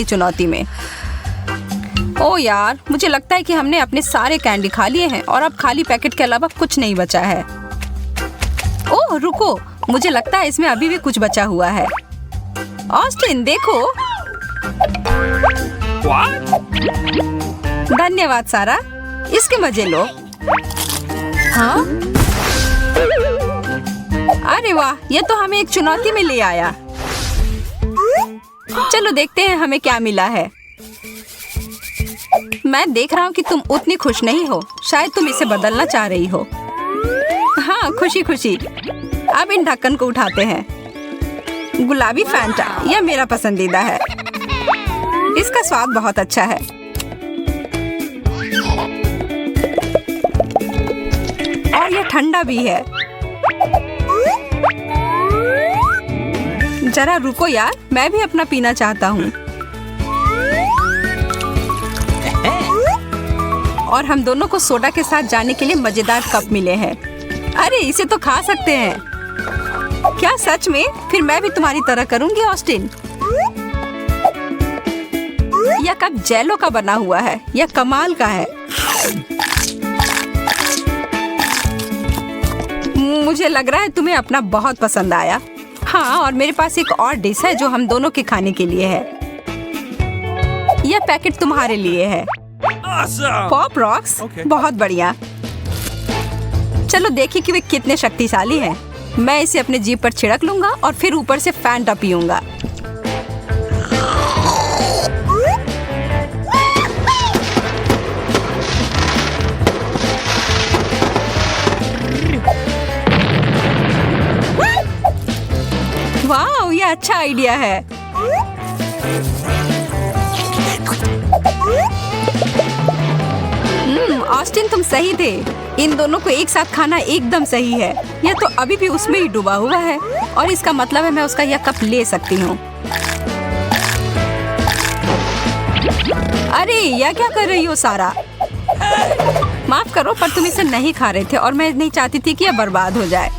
चुनौती में। ओ यार, मुझे लगता है कि हमने अपने सारे कैंडी खा लिए हैं और अब खाली पैकेट के अलावा कुछ नहीं बचा है। ओह रुको, मुझे लगता है इसमें अभी भी कुछ बचा हुआ है। ऑस्टिन देखो। धन्यवाद सारा, इसके मजे लो। हाँ? अरे वाह, ये तो हमें एक चुनौती में ले आया। चलो देखते हैं हमें क्या मिला है। मैं देख रहा हूँ कि तुम उतनी खुश नहीं हो, शायद तुम इसे बदलना चाह रही हो। हाँ, खुशी खुशी। अब इन ढक्कन को उठाते हैं। गुलाबी फैंटा, यह मेरा पसंदीदा है। इसका स्वाद बहुत अच्छा है। और यह ठंडा भी है। जरा रुको यार, मैं भी अपना पीना चाहता हूँ। और हम दोनों को सोडा के साथ जाने के लिए मजेदार कप मिले हैं। अरे इसे तो खा सकते हैं। क्या सच में? फिर मैं भी तुम्हारी तरह करूंगी ऑस्टिन। यह कप जेलो का बना हुआ है। यह कमाल का है। मुझे लग रहा है तुम्हें अपना बहुत पसंद आया। हाँ, और मेरे पास एक और डिश है जो हम दोनों के खाने के लिए है। यह पैकेट तुम्हारे लिए है। पॉप रॉक्स, बहुत बढ़िया। चलो देखिए कि वे कितने शक्तिशाली हैं। मैं इसे अपने जीभ पर छिड़क लूंगा और फिर ऊपर से फैंटा पीऊंगा। वाह, ये अच्छा आइडिया है। ऑस्टिन तुम सही थे। इन दोनों को एक साथ खाना एकदम सही है। यह तो अभी भी उसमें ही डूबा हुआ है और इसका मतलब है मैं उसका यह कप ले सकती हूँ। अरे यह क्या कर रही हो सारा? माफ करो, पर तुम इसे नहीं खा रहे थे और मैं नहीं चाहती थी कि यह बर्बाद हो जाए।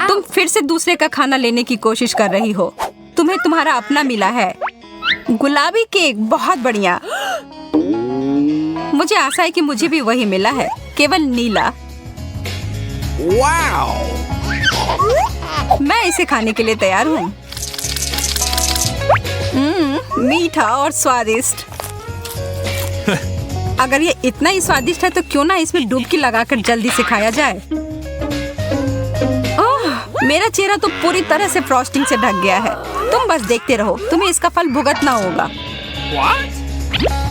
तुम फिर से दूसरे का खाना लेने की कोशिश कर रही हो। तुम्हें तुम्हारा अपना मिला है। गुलाबी केक, बहुत बढ़िया। मुझे आशा है कि मुझे भी वही मिला है, केवल नीला। वाओ! मैं इसे खाने के लिए तैयार हूँ। मीठा और स्वादिष्ट। अगर ये इतना ही स्वादिष्ट है तो क्यों ना इसमें डुबकी लगाकर जल्दी से खाया जाए। ओह, मेरा चेहरा तो पूरी तरह से फ्रॉस्टिंग से ढक गया है। तुम बस देखते रहो, तुम्हें इसका फल भुगतना होगा।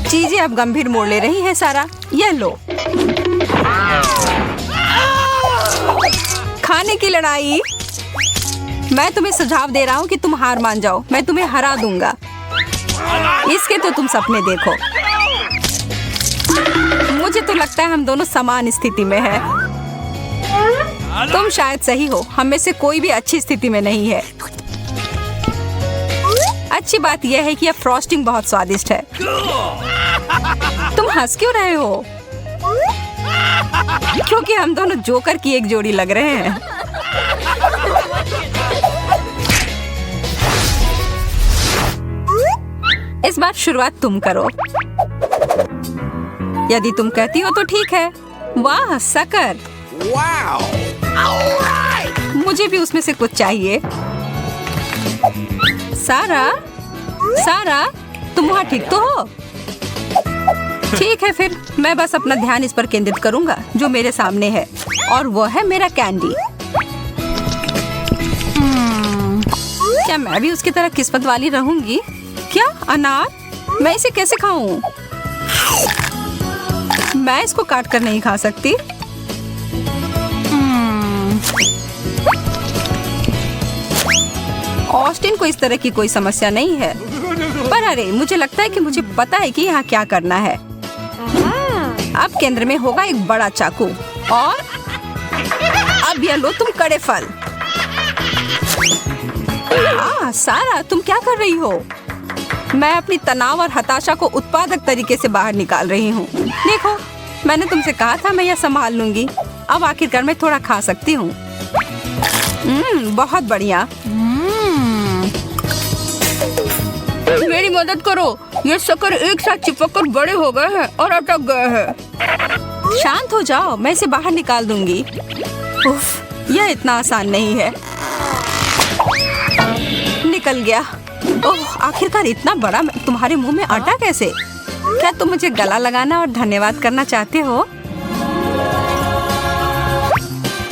चीजें अब गंभीर मोड़ ले रही है सारा। यह लो। खाने की लड़ाई। मैं तुम्हें सुझाव दे रहा हूँ कि तुम हार मान जाओ। मैं तुम्हें हरा दूंगा। इसके तो तुम सपने देखो। मुझे तो लगता है हम दोनों समान स्थिति में हैं। तुम शायद सही हो, हम में से कोई भी अच्छी स्थिति में नहीं है। अच्छी बात यह है कि यह फ्रॉस्टिंग बहुत स्वादिष्ट है। तुम हंस क्यों रहे हो? क्योंकि हम दोनों जोकर की एक जोड़ी लग रहे हैं। इस बार शुरुआत तुम करो। यदि तुम कहती हो तो ठीक है। वाह सकर! मुझे भी उसमें से कुछ चाहिए। सारा, सारा, तुम वहाँ ठीक तो हो? ठीक है, फिर मैं बस अपना ध्यान इस पर केंद्रित करूंगा जो मेरे सामने है, और वो है मेरा कैंडी। क्या मैं भी उसकी तरह किस्मत वाली रहूंगी? क्या अनार? मैं इसे कैसे खाऊं? मैं इसको काट कर नहीं खा सकती। ऑस्टिन को इस तरह की कोई समस्या नहीं है, पर अरे मुझे लगता है कि मुझे पता है कि यहाँ क्या करना है। अब केंद्र में होगा एक बड़ा चाकू, और अब यह लो तुम कड़े फल। सारा, तुम क्या कर रही हो? मैं अपनी तनाव और हताशा को उत्पादक तरीके से बाहर निकाल रही हूँ। देखो, मैंने तुमसे कहा था मैं यह संभाल लूंगी। अब आखिरकार मैं थोड़ा खा सकती हूँ। बहुत बढ़िया। मेरी मदद करो, ये शक्कर एक साथ चिपक कर बड़े हो गए हैं और अटक गए हैं। शांत हो जाओ, मैं इसे बाहर निकाल दूंगी। उफ, यह इतना आसान नहीं है। निकल गया। ओह, आखिरकार इतना बड़ा। तुम्हारे मुंह में आटा कैसे? क्या तुम मुझे गला लगाना और धन्यवाद करना चाहते हो?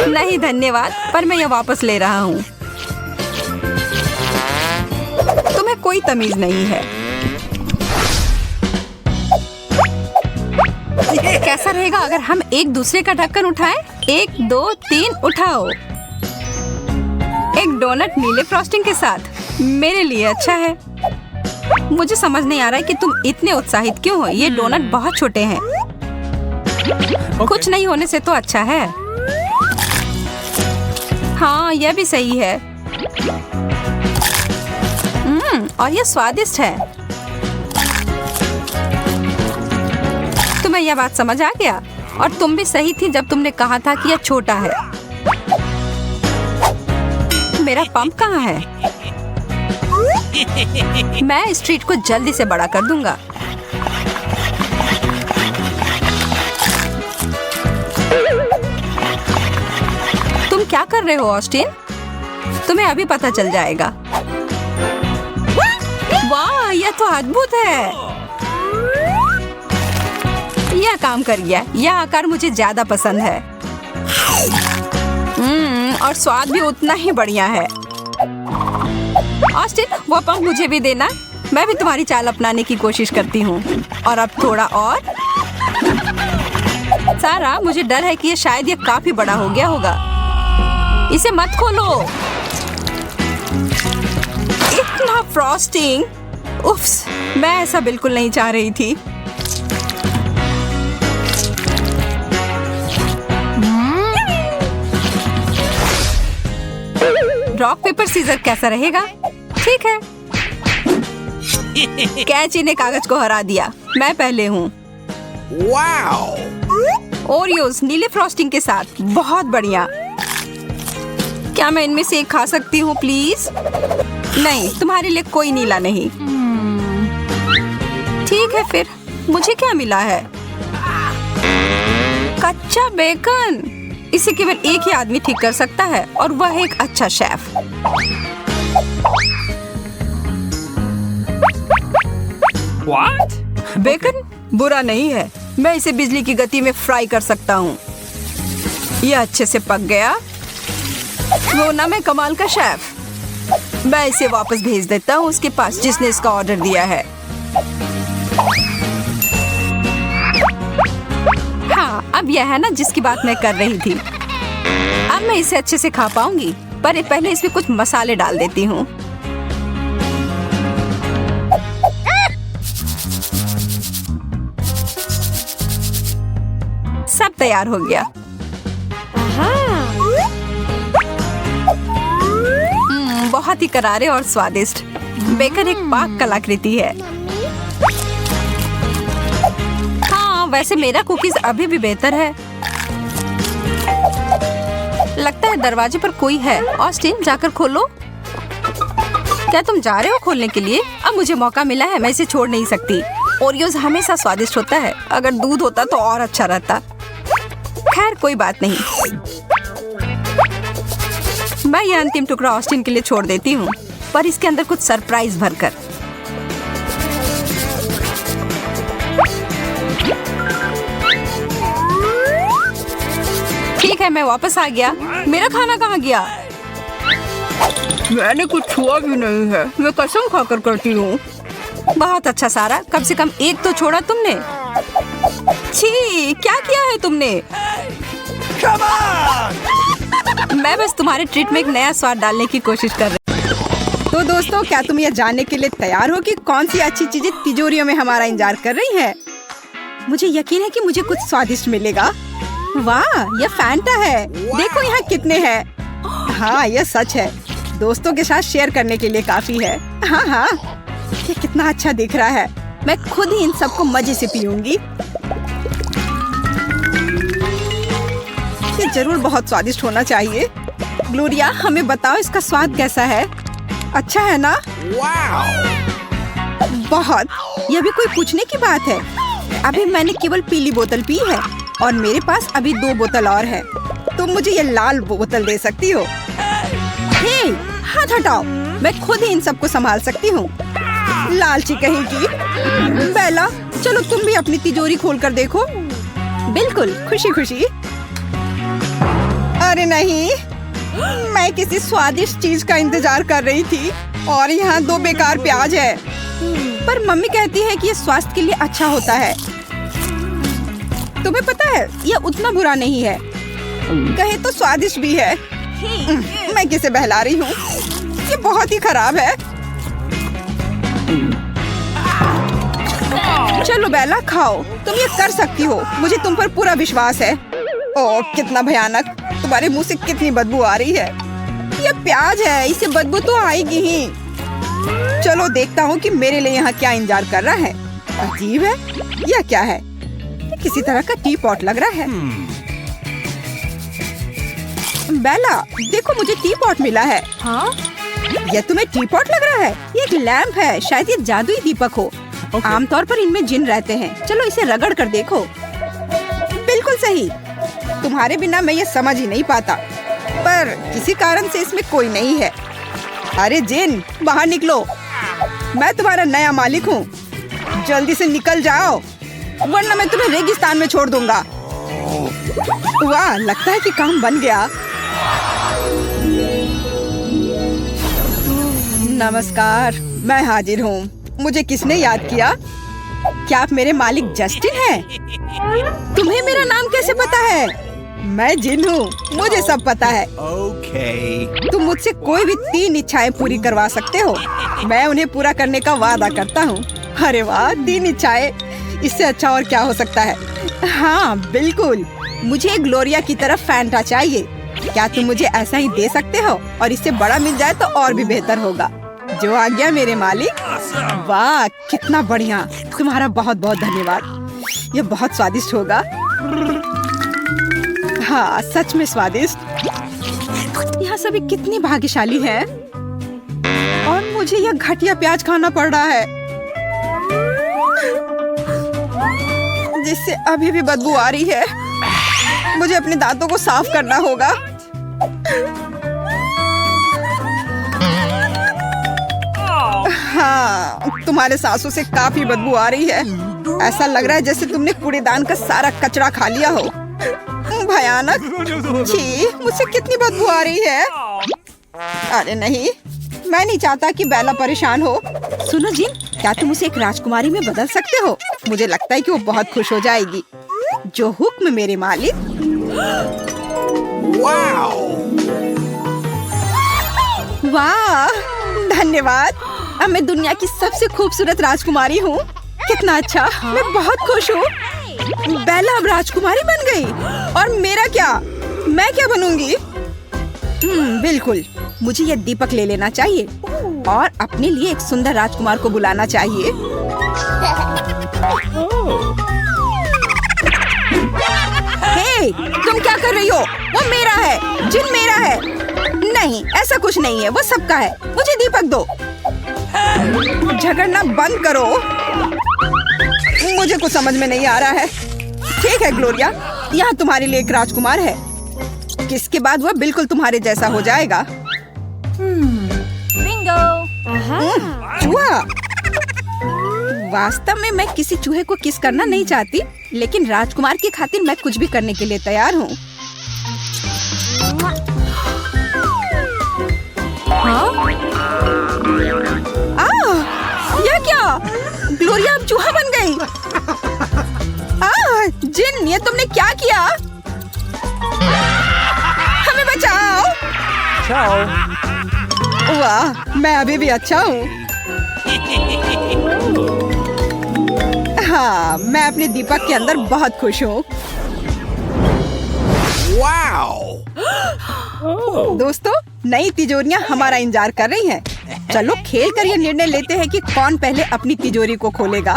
नहीं धन्यवाद, पर मैं यह वापस ले रहा हूँ। तुम्हें कोई तमीज नहीं है। कैसा रहेगा अगर हम एक दूसरे का ढक्कन उठाएं? 1 2 3 उठाओ। एक डोनट नीले फ्रॉस्टिंग के साथ मेरे लिए अच्छा है। मुझे समझ नहीं आ रहा है कि तुम इतने उत्साहित क्यों हो। ये डोनट बहुत छोटे हैं। कुछ नहीं होने से तो अच्छा है। हाँ, यह भी सही है। और यह स्वादिष्ट है। तुम्हें यह बात समझ आ गया? और तुम भी सही थी जब तुमने कहा था कि यह छोटा है। मेरा पंप कहाँ है? मैं इस ट्रीट को जल्दी से बड़ा कर दूंगा। तुम क्या कर रहे हो ऑस्टिन? तुम्हें अभी पता चल जाएगा। वाह, यह तो अद्भुत है। यह काम कर गया। यह आकार मुझे ज्यादा पसंद है। और स्वाद भी उतना ही बढ़िया है। ऑस्टिन, वो पंप मुझे भी देना। मैं भी तुम्हारी चाल अपनाने की कोशिश करती हूँ। और अब थोड़ा और। सारा, मुझे डर है कि ये शायद ये काफी बड़ा हो गया होगा। इसे मत खोलो। इतना फ्रॉस्टिंग। उफ्स, मैं ऐसा बिल्कुल नहीं चाह रही थी। रॉक पेपर सीजर कैसा रहेगा? ठीक है। कैची ने कागज को हरा दिया। मैं पहले हूँ। ओरियोस नीले फ्रॉस्टिंग के साथ, बहुत बढ़िया। क्या मैं इनमें से एक खा सकती हूँ प्लीज? नहीं, तुम्हारे लिए कोई नीला नहीं। ठीक है फिर, मुझे क्या मिला है? कच्चा बेकन। इसे केवल एक ही आदमी ठीक कर सकता है, और वह एक अच्छा शेफ। What? बेकन बुरा नहीं है। मैं इसे बिजली की गति में फ्राई कर सकता हूँ। यह अच्छे से पक गया। वो ना, मैं कमाल का शेफ। मैं इसे वापस भेज देता हूँ उसके पास जिसने इसका ऑर्डर दिया है। हाँ, अब यह है ना जिसकी बात मैं कर रही थी। अब मैं इसे अच्छे से खा पाऊंगी, पर पहले इसमें कुछ मसाले डाल देती हूँ। सब तैयार हो गया। बहुत ही करारे और स्वादिष्ट। बेकन एक पाक कलाकृति है। हाँ, वैसे मेरा कुकीज अभी भी बेहतर है। लगता है दरवाजे पर कोई है। ऑस्टिन, जाकर खोलो। क्या तुम जा रहे हो खोलने के लिए? अब मुझे मौका मिला है, मैं इसे छोड़ नहीं सकती। ओरियोज हमेशा स्वादिष्ट होता है। अगर दूध होता तो और अच्छा रहता। खैर, कोई बात नहीं। मैं ये अंतिम टुकड़ा ऑस्टिन के लिए छोड़ देती हूँ, पर इसके अंदर कुछ सरप्राइज भरकर। ठीक है, मैं वापस आ गया। मेरा खाना कहाँ गया? मैंने कुछ छुआ भी नहीं है। मैं कसम खाकर करती हूँ। बहुत अच्छा सारा, कम से कम एक तो छोड़ा तुमने। छी, क्या किया है तुमने? मैं बस तुम्हारे ट्रीट में एक नया स्वाद डालने की कोशिश कर रही हूँ। तो दोस्तों, क्या तुम यह जानने के लिए तैयार हो कि कौन सी अच्छी चीजें तिजोरियों में हमारा इंतजार कर रही हैं? मुझे यकीन है कि मुझे कुछ स्वादिष्ट मिलेगा। वाह, यह फैंटा है। देखो यहाँ कितने हैं। हाँ, यह सच है। दोस्तों के साथ शेयर करने के लिए काफी है। हाँ हाँ, ये कितना अच्छा दिख रहा है। मैं खुद ही इन सबको मजे से पीऊंगी। ये जरूर बहुत स्वादिष्ट होना चाहिए। ग्लोरिया, हमें बताओ इसका स्वाद कैसा है? अच्छा है ना? बहुत। यह भी कोई पूछने की बात है? अभी मैंने केवल पीली बोतल पी है और मेरे पास अभी 2 बोतल और है। तुम मुझे ये लाल बोतल दे सकती हो? हे, हाथ हटाओ, मैं खुद ही इन सबको संभाल सकती हूँ। लालची कहीं की। बेला, चलो तुम भी अपनी तिजोरी खोल कर देखो। बिल्कुल, खुशी खुशी। अरे नहीं, मैं किसी स्वादिष्ट चीज का इंतजार कर रही थी और यहाँ 2 बेकार प्याज है। पर मम्मी कहती है कि ये स्वास्थ्य के लिए अच्छा होता है। तुम्हें पता है, यह उतना बुरा नहीं है, कहे तो स्वादिष्ट भी है। मैं किसे बहला रही हूँ? ये बहुत ही खराब है। चलो बेला, खाओ, तुम ये कर सकती हो। मुझे तुम पर पूरा विश्वास है। ओह, कितना भयानक! तुम्हारे मुंह से कितनी बदबू आ रही है। ये प्याज है, इसे बदबू तो आएगी ही। चलो देखता हूँ कि मेरे लिए यहाँ क्या इंतजार कर रहा है। अजीब है, यह क्या है? ये किसी तरह का टी पॉट लग रहा है। बेला, देखो मुझे टी पॉट मिला है। हाँ? यह तुम्हें टी पॉट लग रहा है? ये एक लैंप है, शायद ये जादुई दीपक हो। आमतौर पर इनमें जिन रहते हैं। चलो इसे रगड़ कर देखो। बिल्कुल सही। तुम्हारे बिना मैं ये समझ ही नहीं पाता, पर किसी कारण से इसमें कोई नहीं है। अरे जिन, बाहर निकलो। मैं तुम्हारा नया मालिक हूँ। जल्दी से निकल जाओ, वरना मैं तुम्हें रेगिस्तान में छोड़ दूंगा। वाह, लगता है कि काम बन गया। नमस्कार, मैं हाजिर हूँ। मुझे किसने याद किया? क्या आप मेरे मालिक जस्टिन हैं? तुम्हें मेरा नाम कैसे पता है? मैं जिन हूँ, मुझे सब पता है। तुम मुझसे कोई भी 3 इच्छाएं पूरी करवा सकते हो। मैं उन्हें पूरा करने का वादा करता हूँ। अरे वाह, 3 इच्छाएं, इससे अच्छा और क्या हो सकता है? हाँ बिल्कुल, मुझे ग्लोरिया की तरफ फैंटा चाहिए। क्या तुम मुझे ऐसा ही दे सकते हो? और इससे बड़ा मिल जाए तो और भी बेहतर होगा। जो आज्ञा मेरे मालिक। वाह, कितना बढ़िया! तुम्हारा बहुत बहुत धन्यवाद। यह बहुत स्वादिष्ट होगा। हाँ, सच में स्वादिष्ट। यहाँ सभी कितनी भाग्यशाली हैं और मुझे यह घटिया प्याज खाना पड़ रहा है, जिससे अभी भी बदबू आ रही है। मुझे अपने दांतों को साफ करना होगा। हाँ, तुम्हारे सांसों से काफी बदबू आ रही है। ऐसा लग रहा है जैसे तुमने कूड़ेदान का सारा कचरा खा लिया हो। भयानक! छी, मुझसे कितनी बदबू आ रही है। अरे नहीं, मैं नहीं चाहता कि बेला परेशान हो। सुनो जिन, क्या तुम उसे एक राजकुमारी में बदल सकते हो? मुझे लगता है कि वो बहुत खुश हो जाएगी। जो हुक्म मेरे मालिक। वाह, धन्यवाद। अब मैं दुनिया की सबसे खूबसूरत राजकुमारी हूँ। कितना अच्छा, मैं बहुत खुश हूँ। बेला अब राजकुमारी बन गई। और मेरा क्या? मैं क्या बनूंगी? बिल्कुल, मुझे ये दीपक ले लेना चाहिए और अपने लिए एक सुंदर राजकुमार को बुलाना चाहिए। हे, तुम क्या कर रही हो? वो मेरा है, जिन मेरा है। नहीं, ऐसा कुछ नहीं है, वो सबका है। मुझे दीपक दो। झगड़ना बंद करो। मुझे कुछ समझ में नहीं आ रहा है। ठीक है ग्लोरिया, यहाँ तुम्हारे लिए एक राजकुमार है। किसके बाद वह बिल्कुल तुम्हारे जैसा हो जाएगा। बिंगो! चूहा! वास्तव में मैं किसी चूहे को किस करना नहीं चाहती, लेकिन राजकुमार की खातिर मैं कुछ भी करने के लिए तैयार हूँ। हाँ? यह क्या? ग्लोरिया अब चूहा बन गई। जिन, ये तुमने क्या किया? हमें बचाओ! वाह, मैं अभी भी अच्छा हूँ। हाँ, मैं अपने दीपक के अंदर बहुत खुश हूँ। दोस्तों, नई तिजोरियाँ हमारा इंतजार कर रही हैं। चलो खेल कर ये निर्णय लेते हैं कि कौन पहले अपनी तिजोरी को खोलेगा।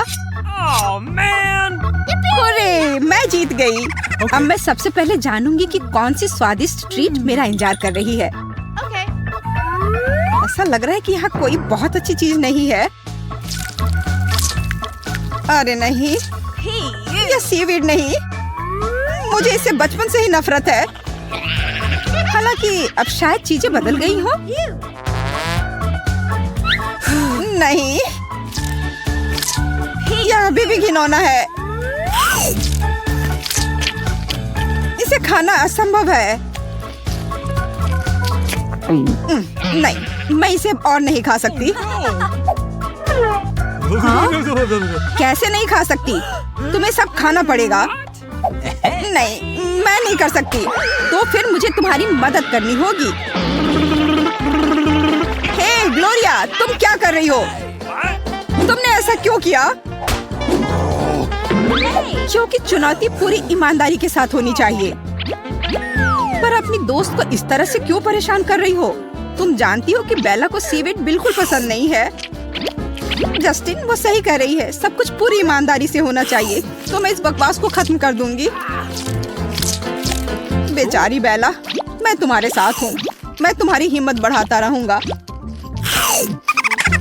अरे, मैं जीत गई। अब मैं सबसे पहले जानूंगी कि कौन सी स्वादिष्ट ट्रीट मेरा इंतजार कर रही है। ऐसा लग रहा है कि यहाँ कोई बहुत अच्छी चीज नहीं है। अरे नहीं, ये सीवीड नहीं, मुझे इससे बचपन से ही नफरत है। हालांकि अब शायद चीजें बदल गई हो। नहीं, यह अभी भी घिनौना है। इसे खाना असंभव है। नहीं, मैं इसे और नहीं खा सकती। हाँ? कैसे नहीं खा सकती? तुम्हें सब खाना पड़ेगा। नहीं, मैं नहीं कर सकती। तो फिर मुझे तुम्हारी मदद करनी होगी। हे ग्लोरिया, तुम क्या कर रही हो? तुमने ऐसा क्यों किया? क्योंकि चुनौती पूरी ईमानदारी के साथ होनी चाहिए। पर अपनी दोस्त को इस तरह से क्यों परेशान कर रही हो? तुम जानती हो कि बेला को सीवीड बिल्कुल पसंद नहीं है। जस्टिन, वो सही कह रही है। सब कुछ पूरी ईमानदारी से होना चाहिए। तो मैं इस बकवास को खत्म कर दूंगी। बेचारी बेला, मैं तुम्हारे साथ हूँ। मैं तुम्हारी हिम्मत बढ़ाता रहूंगा।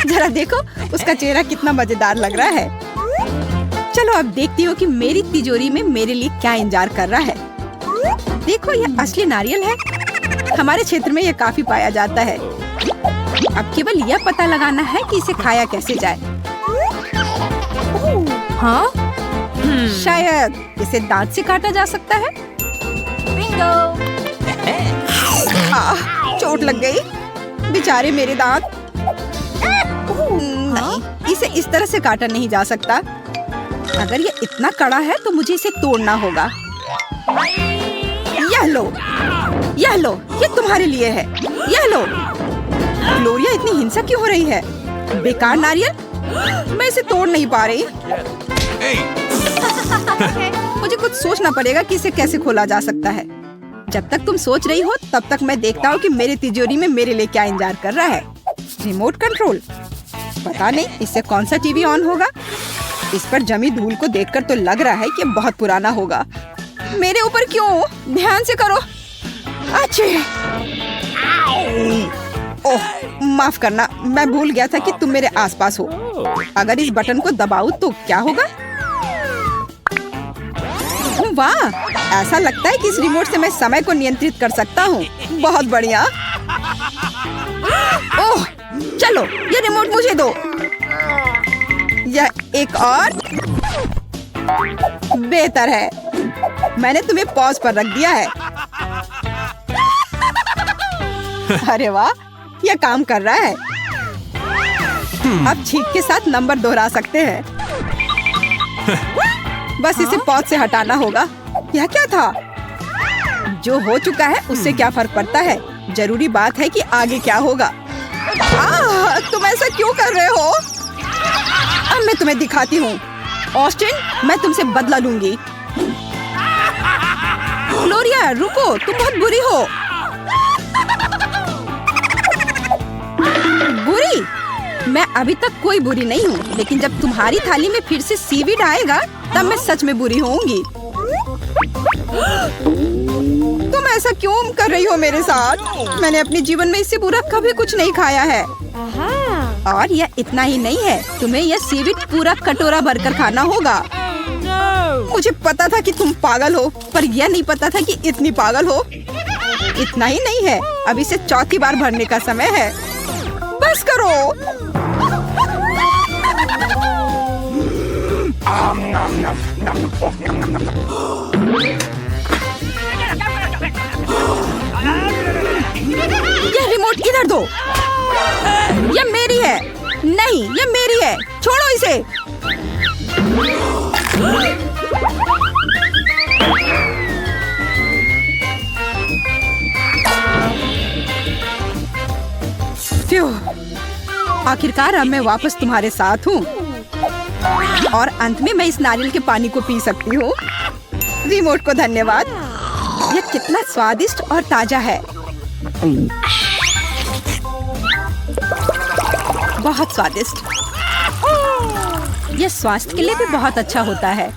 जरा देखो, उसका चेहरा कितना मजेदार लग रहा है। चलो अब देखती हूँ कि मेरी तिजोरी में मेरे लिए क्या इंतजार कर रहा है। देखो, यह असली नारियल है। हमारे क्षेत्र में यह काफी पाया जाता है। अब केवल यह पता लगाना है कि इसे खाया कैसे जाए। हाँ? शायद इसे दांत से काटा जा सकता है। बिंगो! चोट लग गई। बेचारे मेरे दांत। नहीं, इसे इस तरह से काटा नहीं जा सकता। अगर ये इतना कड़ा है तो मुझे इसे तोड़ना होगा। यह लो, यह लो, ये तुम्हारे लिए है। यह लो। ग्लोरिया, इतनी हिंसा क्यों हो रही है? बेकार नारियल, मैं इसे तोड़ नहीं पा रही। मुझे कुछ सोचना पड़ेगा कि इसे कैसे खोला जा सकता है। जब तक तुम सोच रही हो तब तक मैं देखता हूँ कि मेरी तिजोरी में मेरे लिए क्या इंतजार कर रहा है। Remote control. पता नहीं इससे कौन सा टीवी ऑन होगा। इस पर जमी धूल को देखकर तो लग रहा है कि बहुत पुराना होगा। मेरे ऊपर क्यों? ध्यान से करो। अच्छे। ओह, माफ करना, मैं भूल गया था कि तुम मेरे आसपास हो। अगर इस बटन को दबाऊं तो क्या होगा? वाह, ऐसा लगता है कि इस रिमोट से मैं समय को नियंत्रित कर सकता हूँ। बहुत बढ़िया। ओह, चलो, ये रिमोट मुझे दो। यह एक और बेहतर है। मैंने तुम्हें पॉज पर रख दिया है। अरे वाह, यह काम कर रहा है। अब छींक के साथ नंबर दोहरा सकते हैं। बस इसे पॉज से हटाना होगा। यह क्या था? जो हो चुका है उससे क्या फर्क पड़ता है? जरूरी बात है कि आगे क्या होगा। तुम ऐसा क्यों कर रहे हो? अब मैं तुम्हें दिखाती हूँ। ऑस्टिन, मैं तुमसे बदला लूंगी। ग्लोरिया, रुको, तुम बहुत बुरी हो। बुरी? मैं अभी तक कोई बुरी नहीं हूँ, लेकिन जब तुम्हारी थाली में फिर से सीवीड आएगा तब मैं सच में बुरी होंगी। तुम ऐसा क्यों कर रही हो मेरे साथ? मैंने अपने जीवन में इससे बुरा कभी कुछ नहीं खाया है। और यह इतना ही नहीं है, तुम्हें यह सीवीड पूरा कटोरा भरकर खाना होगा। मुझे पता था कि तुम पागल हो, पर यह नहीं पता था कि इतनी पागल हो। इतना ही नहीं है, अब इसे चौथी बार भरने का समय है। बस करो। यह रिमोट इधर दो। यह मेरी है। नहीं, यह मेरी है। छोड़ो इसे। आखिरकार अब मैं वापस तुम्हारे साथ हूँ और अंत में मैं इस नारियल के पानी को पी सकती हूँ। रिमोट को धन्यवाद। यह कितना स्वादिष्ट और ताजा है। बहुत स्वादिष्ट। यह स्वास्थ्य के लिए भी बहुत अच्छा होता है।